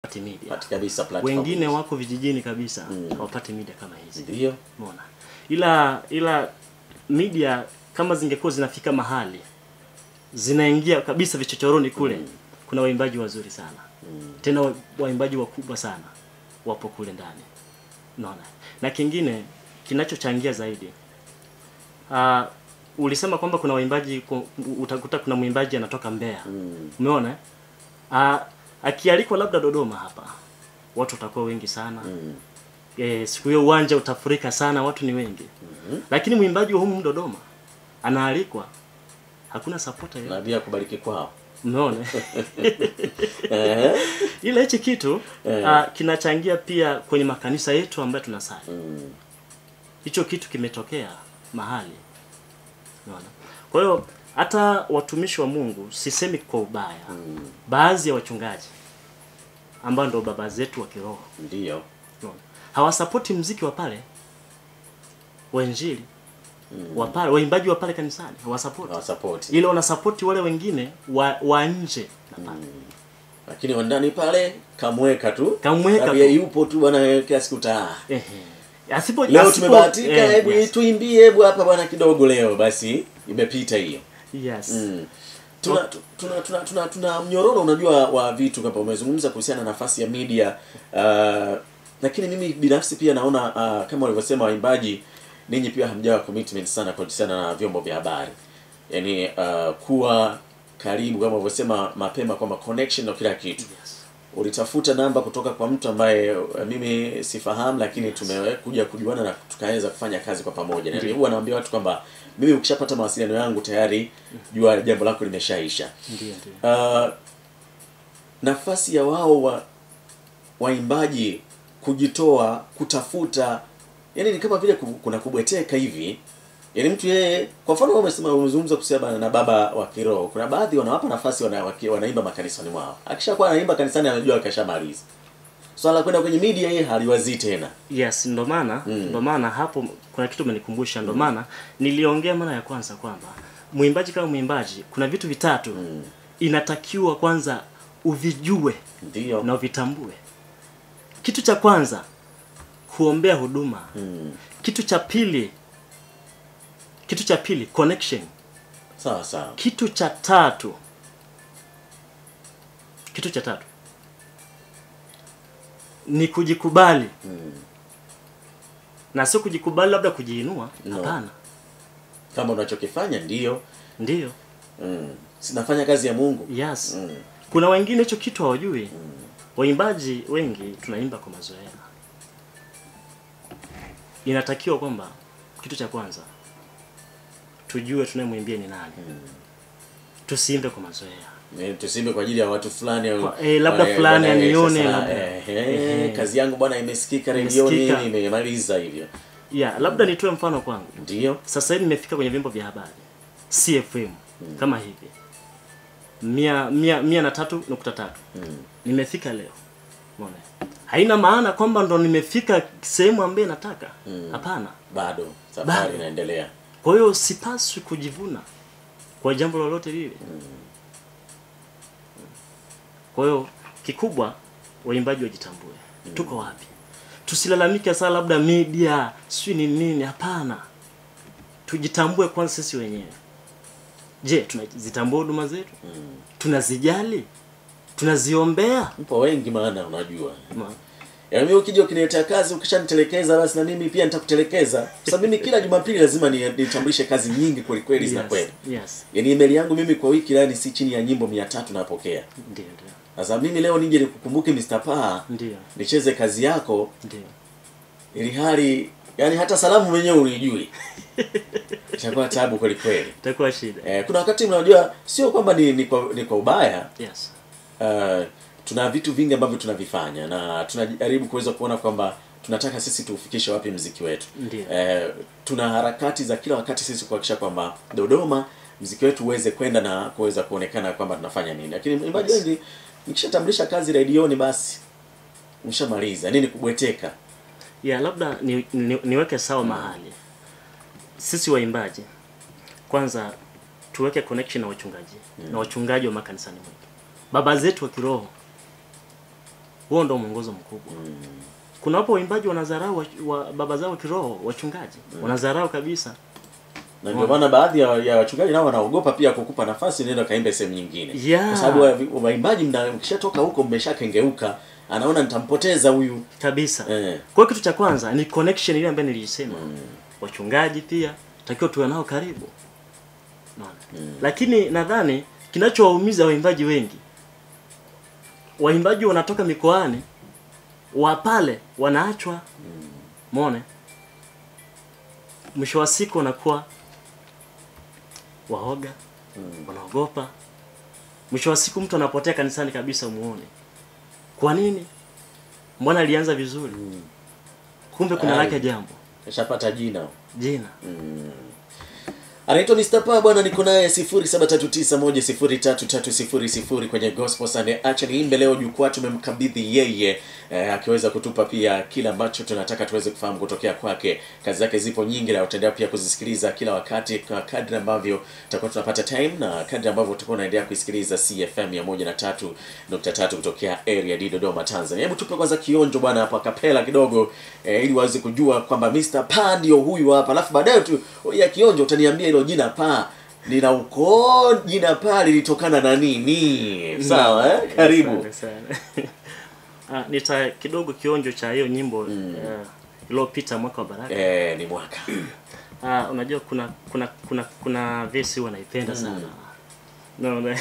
media. Pati kabisa platform. Wengine wako vijijini kabisa hawapati media kama hizi. Ndio. Umeona? Ila media kama zingekuwa zinafika mahali zinaingia kabisa vichochoroni kule, kuna waimbaji wazuri sana. Tena waimbaji wakubwa sana wapo kule ndani. Unaona? Na kingine kinachochangia zaidi, ulisema kwamba kuna waimbaji, utakuta kuna mwimbaji anatoka Mbeya. Umeona? Akialikwa labda Dodoma hapa, watu watakuwa wengi sana. Siku hiyo uwanja utafurika sana, watu ni wengi. Lakini mwimbaji wa humu Dodoma anaalikwa, hakuna supporter yeye. Na pia kubariki kwao. Umeona? Ile hichi kitu kinachangia pia kwenye makanisa yetu ambayo tunasali. Hicho kitu kimetokea mahali. Unaona? Kwa hiyo hata watumishi wa Mungu, sisemi kwa ubaya, baadhi ya wachungaji ambao ndo baba zetu wa kiroho, ndio hawasapoti muziki wa pale wa injili, wa pale waimbaji wa pale kanisani hawasapoti. Ile wanasapoti wale wengine wa nje na pale. Lakini ndani pale kamweka tu. Sababu yupo tu bwana kiasi kutaa. Leo tumebahatika, hebu tuimbie hebu hapa bwana kidogo leo, basi imepita hiyo. Yes. Tuna mnyororo unajua wa vitu, kama umezungumza kuhusiana na nafasi ya media, lakini mimi binafsi pia naona kama walivyosema waimbaji, ninyi pia hamjawa commitment sana kuhusiana na vyombo vya habari. Yaani kuwa karibu kama walivyosema mapema kwamba connection na kila kitu. Ulitafuta namba kutoka kwa mtu ambaye mimi sifahamu, lakini tumekuja kujuana na tukaweza kufanya kazi kwa pamoja. Na huwa naambia watu kwamba mimi ukishapata mawasiliano yangu tayari jua jambo lako limeshaisha. Nafasi ya wao waimbaji kujitoa kutafuta, yani ni kama vile kuna kubweteka hivi. Yaani mtu yeye, kwa mfano umezungumza kuhusiana na baba wa kiroho, kuna baadhi wanawapa nafasi wanaimba makanisani mwao. Akishakuwa anaimba kanisani anajua akashamaliza. Swala kwenda kwenye media yeye haliwazi tena. Yes, ndo maana hapo kuna kitu umenikumbusha. Ndo maana niliongea mara ya kwanza kwamba mwimbaji kama mwimbaji kuna vitu vitatu inatakiwa kwanza uvijue, ndio, na uvitambue. Kitu cha kwanza kuombea huduma. Kitu cha pili connection. Sawa. Kitu cha tatu ni kujikubali. Na sio kujikubali labda kujiinua, hapana. Kama unachokifanya ndio. Sinafanya kazi ya Mungu. Yes. Kuna wengine hicho kitu hawajui. Waimbaji wengi tunaimba kwa mazoea. Inatakiwa kwamba kitu cha kwanza tujue tunayemwimbia ni nani. Tusiimbe kwa mazoea. Tusiimbe kwa ajili ya watu fulani au labda fulani anione kazi yangu bwana imesikika redioni, nimemaliza hivyo. Labda nitoe mfano kwangu. Ndio. Sasa hivi nimefika kwenye vyombo vya habari. CFM kama hivi. 103.3. Nimefika leo. Umeona? Haina maana kwamba ndo nimefika sehemu ambayo nataka. Hapana. Bado safari inaendelea. Kwa hiyo sipaswi kujivuna kwa jambo lolote lile. Kwa hiyo kikubwa waimbaji wajitambue. Tuko wapi? Tusilalamike sana labda media, si nini, hapana. Tujitambue kwanza sisi wenyewe. Je, tunazitambua huduma zetu? Tunazijali? Tunaziombea? Mpo wengi maana unajua. Yaani mimi ukija ukiniletea kazi ukishanitelekeza, basi na mimi pia nitakutelekeza. Kwa sababu mimi kila Jumapili lazima nitambulishe kazi nyingi kweli zinakwenda. Yes. Yaani email yangu mimi kwa wiki yani si chini ya nyimbo 300 napokea. Ndio. Sasa mimi leo nije nikukumbuke Mr. Pa. Ndio. Nicheze kazi yako. Ndio. Ili hali yani hata salamu mwenyewe unijui. Itakuwa taabu kweli. Itakuwa shida. Kuna wakati mnajua sio kwamba ni kwa ubaya. Yes. Tuna vitu vingi ambavyo tunavifanya na tunajaribu kuweza kuona kwamba tunataka sisi tuufikishe wapi muziki wetu. Tuna harakati za kila wakati sisi kuhakikisha kwamba Dodoma muziki wetu uweze kwenda na kuweza kuonekana kwamba tunafanya nini. Lakini mwimbaji wengi nikishatambulisha kazi redioni basi mshamaliza. Nini kubweteka? Labda niweke sawa mahali. Sisi waimbaji kwanza tuweke connection na wachungaji na wachungaji wa makanisani mwetu. Baba zetu wa kiroho Huo ndio mwongozo mkubwa. Kuna wapo waimbaji wanadharau wa baba zao kiroho, wachungaji. Wanadharau kabisa. Na ndio maana baadhi ya wachungaji nao wanaogopa pia kukupa nafasi nenda kaimbe sehemu nyingine. Yeah. Kwa sababu waimbaji mkishatoka huko mmeshakengeuka, anaona nitampoteza huyu kabisa. Kwa kitu cha kwanza ni connection ile ambayo nilisema. Wachungaji pia takiwa tuwe nao karibu. Lakini nadhani kinachowaumiza waimbaji wengi, waimbaji wanatoka mikoani wa pale wanaachwa. Muone. Mwisho wa siku wanakuwa waoga, wanaogopa. Mwisho wa siku mtu anapotea kanisani kabisa muone. Kwa nini? Mbona alianza vizuri? Kumbe kuna lake jambo. Kashapata jina. Anaitwa Mr. Pa bwana, niko naye 0739103300 kwenye Gospel Sunday. Actually imbe leo jukwaa tumemkabidhi yeye akiweza kutupa pia kila ambacho tunataka tuweze kufahamu kutokea kwake. Kazi zake zipo nyingi na utaendelea pia kuzisikiliza kila wakati kwa kadri ambavyo tutakuwa tunapata time na kadri ambavyo tutakuwa tunaendelea kusikiliza CFM 103.3 kutokea area D Dodoma Tanzania. Hebu tupe kwanza kionjo bwana hapa kapela kidogo ili waweze kujua kwamba Mr. Pa ndio huyu hapa. Alafu baadaye tu ya kionjo utaniambia hilo jina Pa nina uko jina Pa lilitokana na nini? Sawa karibu. Nita kidogo kionjo cha hiyo nyimbo iliyopita mwaka wa baraka. Ni mwaka. Unajua kuna verse huwa naipenda sana. No.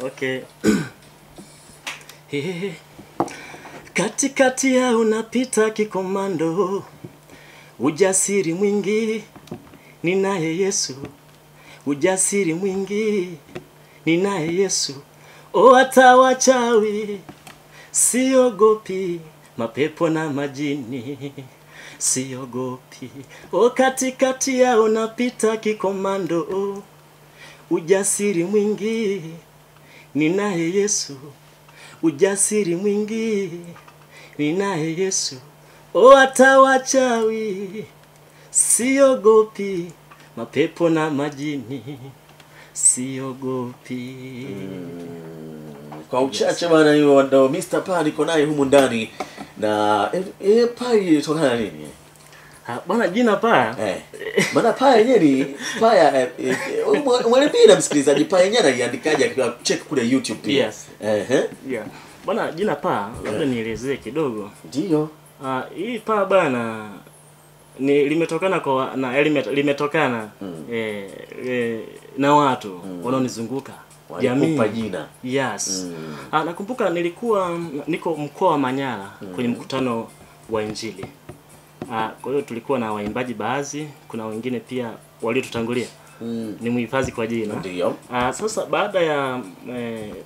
Okay. Katikati ya unapita kikomando, ujasiri mwingi ninaye Yesu, ujasiri mwingi ninaye Yesu. Hata wachawi siogopi, mapepo na majini siogopi. Katikati ya unapita kikomando, ujasiri mwingi ninaye Yesu, ujasiri mwingi ninaye Yesu. Hata wachawi siogopi, mapepo na majini siogopi. Kwa uchache bwana hiyo ndo Mr. Pa niko naye humu ndani. Na Pa ilitokana na nini? Bwana jina Pa. Maana Pa yenyewe ni Pa ya mwalimu msikilizaji, Pa yenyewe aliandikaje akiwa check kule YouTube pia. Yes. Bwana jina Pa labda nielezee kidogo. Ndio. Hii Pa bana ni limetokana kwa na limetokana na watu wanaonizunguka. Jamii Walikupa jina. Yes. Nakumbuka niko mkoa wa Manyara kwenye mkutano wa Injili. Kwa hiyo tulikuwa na waimbaji baadhi, kuna wengine pia waliotutangulia. Ni muhifadhi kwa jina. Ndio. Sasa baada ya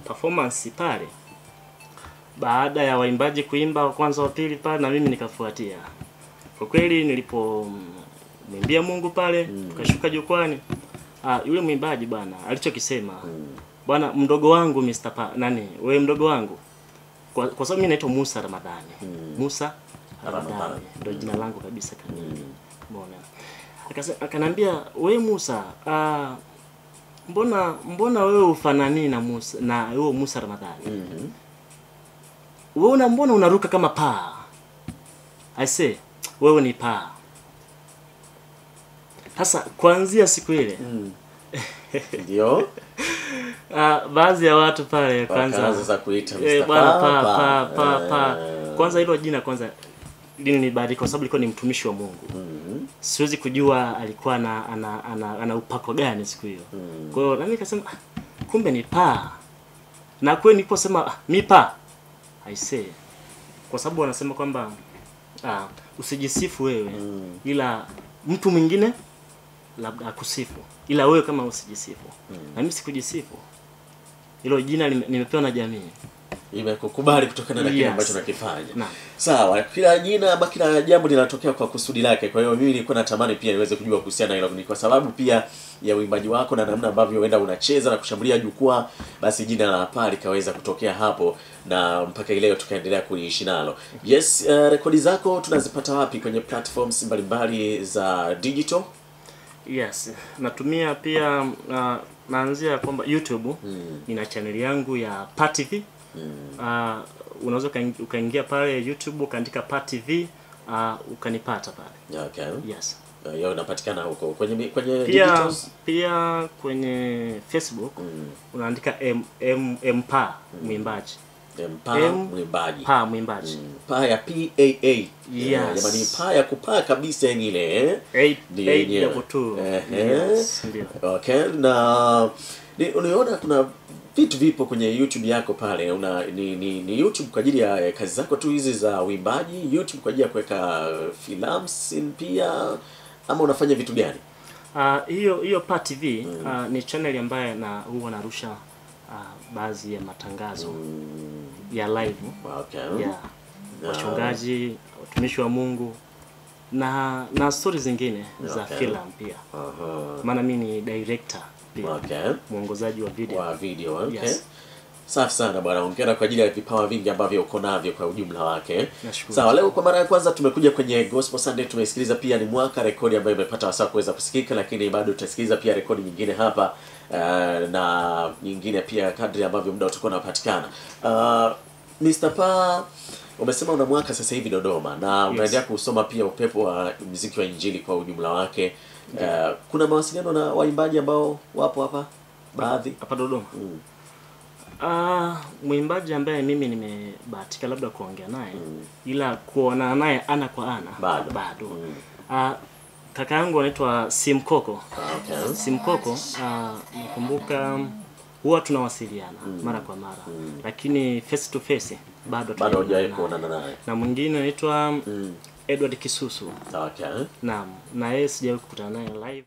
performance pale, baada ya waimbaji kuimba wa kwanza wa pili pale na mimi nikafuatia. Kwa kweli nilipomwimbia Mungu pale, tukashuka jukwani. Yule mwimbaji bwana alichokisema, bwana mdogo wangu Mr. Pa wewe mdogo wangu. Kwa sababu mimi naitwa Musa Ramadhani. Musa Ramadhani ndio jina langu kabisa kamili. Akanambia wewe Musa, mbona wewe ufanani na Musa na wewe Musa Ramadhani? Wewe mbona unaruka kama paa? I say wewe ni paa. Sasa kuanzia siku ile ndio baadhi ya watu pale kwanza sasa kuita Mr. bwana Pa. Kwanza hilo jina kwanza lilinibariki kwa sababu alikuwa ni mtumishi wa Mungu. Siwezi kujua alikuwa ana upako gani siku hiyo. Kwa hiyo nami nikasema kumbe ni Pa. Na kweli niliposema mi Pa, I say kwa sababu wanasema kwamba usijisifu wewe ila mtu mwingine labda akusifu, ila wewe kama usijisifu. Na mimi sikujisifu. Hilo jina nimepewa na jamii. Imekukubali kutokana na kile ambacho unakifanya. Sawa, kila jina ama kila jambo linatokea kwa kusudi lake. Kwa hiyo mimi nilikuwa natamani pia niweze kujua kuhusiana na hilo, ni kwa sababu pia ya uimbaji wako na namna ambavyo uenda unacheza na kushambulia jukwaa, basi jina la Pa likaweza kutokea hapo na mpaka leo tukaendelea kuishi nalo. Yes, rekodi zako tunazipata wapi kwenye platforms mbalimbali za digital? Yes, natumia pia naanzia kwamba YouTube nina channel yangu ya Pa TV. Unaweza ukaingia pale YouTube ukaandika Pa TV, ukanipata pale. Okay. Yes. Yao unapatikana huko kwenye digitals. Pia kwenye Facebook unaandika Pa mwimbaji. Pa mwimbaji. Pa ya PAA. Yes. Jamani, pa ya kupaa kabisa ile ndio kutu. Yes, ndio. Okay. Na unaona kuna vitu vipo kwenye YouTube yako pale. Ni YouTube kwa ajili ya kazi zako tu hizi za uimbaji, YouTube kwa ajili ya kuweka films pia, ama unafanya vitu gani? Hiyo Pa TV ni channel ambayo huwa narusha baadhi ya matangazo ya live. Okay. Yeah. Wachungaji, watumishi wa Mungu na stories zingine za filamu pia. Maana mimi ni director pia. Okay. Mwongozaji wa video. Okay. Yes. Safi sana bwana, hongera kwa ajili ya vipawa vingi ambavyo uko navyo kwa ujumla wake. Sawa, leo kwa mara ya kwanza tumekuja kwenye Gospel Sunday, tumesikiliza pia ni mwaka rekodi ambayo imepata wasaa kuweza kusikika, lakini bado tutasikiliza pia rekodi nyingine hapa na nyingine pia kadri ambavyo muda utakuwa unapatikana. Mr. Pa, umesema una mwaka sasa hivi Dodoma na unaendelea kusoma pia upepo wa muziki wa injili kwa ujumla wake. Kuna mawasiliano na waimbaji ambao wapo hapa baadhi hapa Dodoma? Mwimbaji ambaye mimi nimebahatika labda kuongea naye, ila kuona naye ana kwa ana bado. Kaka yangu anaitwa Simkoko. Okay. Simkoko, nakumbuka huwa tunawasiliana mara kwa mara, lakini face to face bado hujawahi kuonana naye. Na mwingine anaitwa Edward Kisusu. Okay. Naam, na yeye sijawahi kukutana naye live.